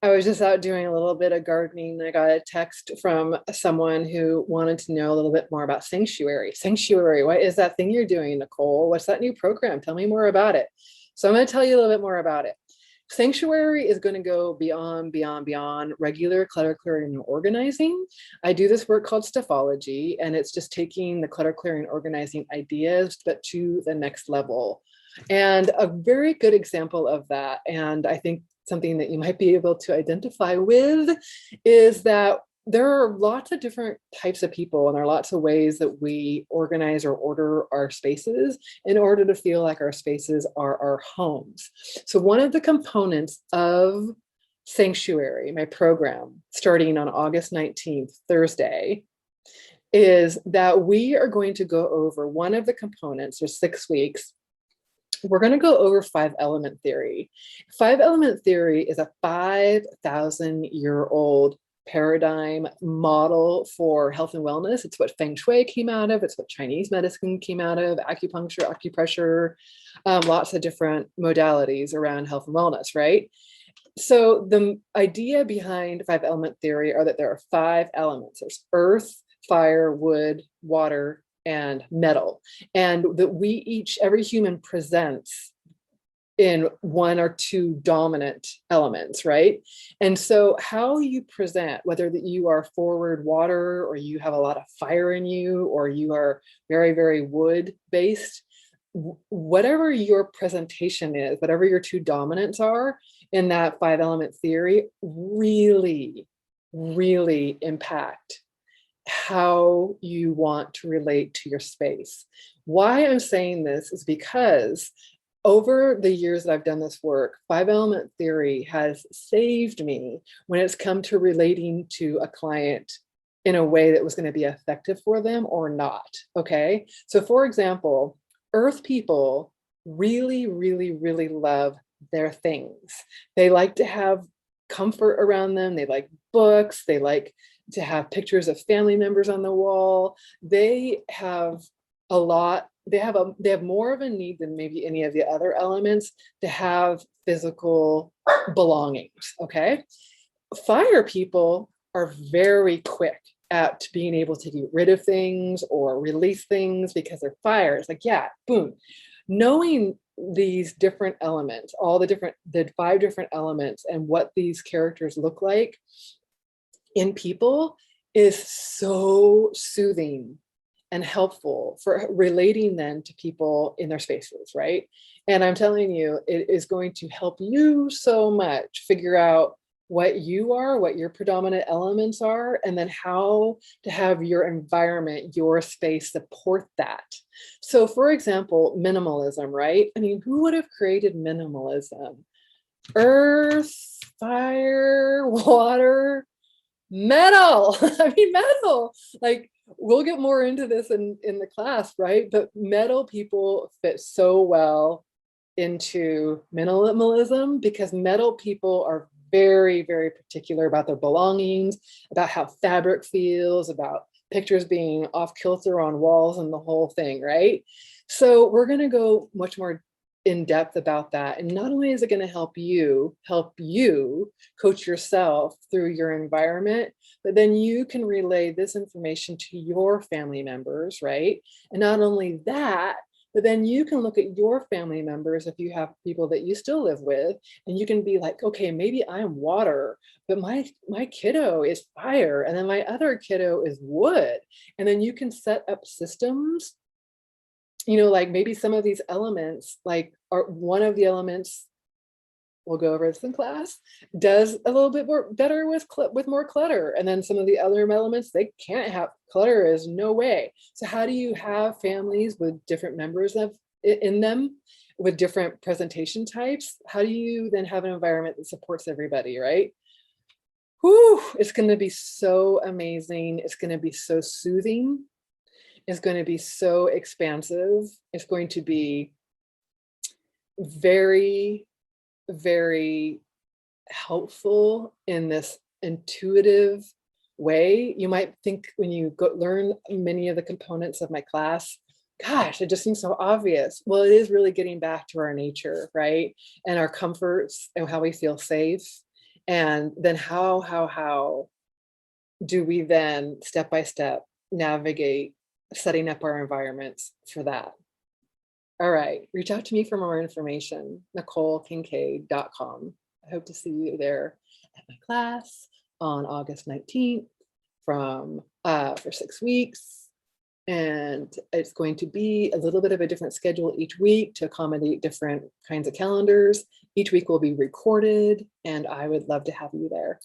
I was just out doing a little bit of gardening. I got a text from someone who wanted to know a little bit more about sanctuary. Sanctuary, what is that thing you're doing, Nicole? What's that new program? Tell me more about it. So I'm going to tell you a little bit more about it. Sanctuary is going to go beyond regular clutter clearing and organizing. I do this work called stuffology, and it's just taking the clutter clearing and organizing ideas, but to the next level. And a very good example of that, and I think something that you might be able to identify with, is that there are lots of different types of people, and there are lots of ways that we organize or order our spaces in order to feel like our spaces are our homes. So one of the components of Sanctuary, my program, starting on August 19th, Thursday, is that we are going to go over one of the components. There's 6 weeks. We're going to go over 5-element theory. 5-element theory is a 5,000-year-old paradigm model for health and wellness. It's what Feng Shui came out of. It's what Chinese medicine came out of, acupuncture, acupressure, lots of different modalities around health and wellness, right? So the idea behind 5-element theory are that there are 5 elements. There's earth, fire, wood, water, and metal. And that we each, every human presents in 1 or 2 dominant elements, right? And so how you present, whether that you are forward water, or you have a lot of fire in you, or you are very, very wood based, whatever your presentation is, whatever your 2 dominants are in that 5-element theory, really, really impact how you want to relate to your space. Why I'm saying this is because over the years that I've done this work, 5-element theory has saved me when it's come to relating to a client in a way that was going to be effective for them or not. Okay. So for example, earth people really, really, really love their things. They like to have comfort around them. They like books. They like to have pictures of family members on the wall. They have a lot, they have more of a need than maybe any of the other elements to have physical belongings. Okay. Fire people are very quick at being able to get rid of things or release things because they're fire. It's like, yeah, boom. Knowing these different elements, the 5 different elements, and what these characters look like in people is so soothing and helpful for relating then to people in their spaces, right? And I'm telling you, it is going to help you so much figure out what you are, what your predominant elements are, and then how to have your environment, your space support that. So for example, minimalism, right? I mean, who would have created minimalism? Earth, fire, water, metal. I mean, metal. Like, we'll get more into this in the class, right? But metal people fit so well into minimalism because metal people are very, very particular about their belongings, about how fabric feels, about pictures being off kilter on walls and the whole thing, right? So we're going to go much more in depth about that. And not only is it going to help you coach yourself through your environment, but then you can relay this information to your family members, right? And not only that, but then you can look at your family members if you have people that you still live with, and you can be like, okay, maybe I'm water, but my kiddo is fire, and then my other kiddo is wood. And then you can set up systems, like maybe some of these elements, like are one of the elements, we'll go over this in class, does a little bit more better with more clutter. And then some of the other elements, they can't have clutter, is no way. So how do you have families with different members in them with different presentation types? How do you then have an environment that supports everybody, right? Whew, it's going to be so amazing. It's going to be so soothing. It's going to be so expansive. It's going to be very, very helpful in this intuitive way. You might think when you learn many of the components of my class, gosh, it just seems so obvious. Well, it is really getting back to our nature, right? And our comforts and how we feel safe. And then how do we then step by step navigate setting up our environments for that? All right, reach out to me for more information, NicoleKincaid.com. I hope to see you there at my class on August 19th for 6 weeks. And it's going to be a little bit of a different schedule each week to accommodate different kinds of calendars. Each week will be recorded, and I would love to have you there.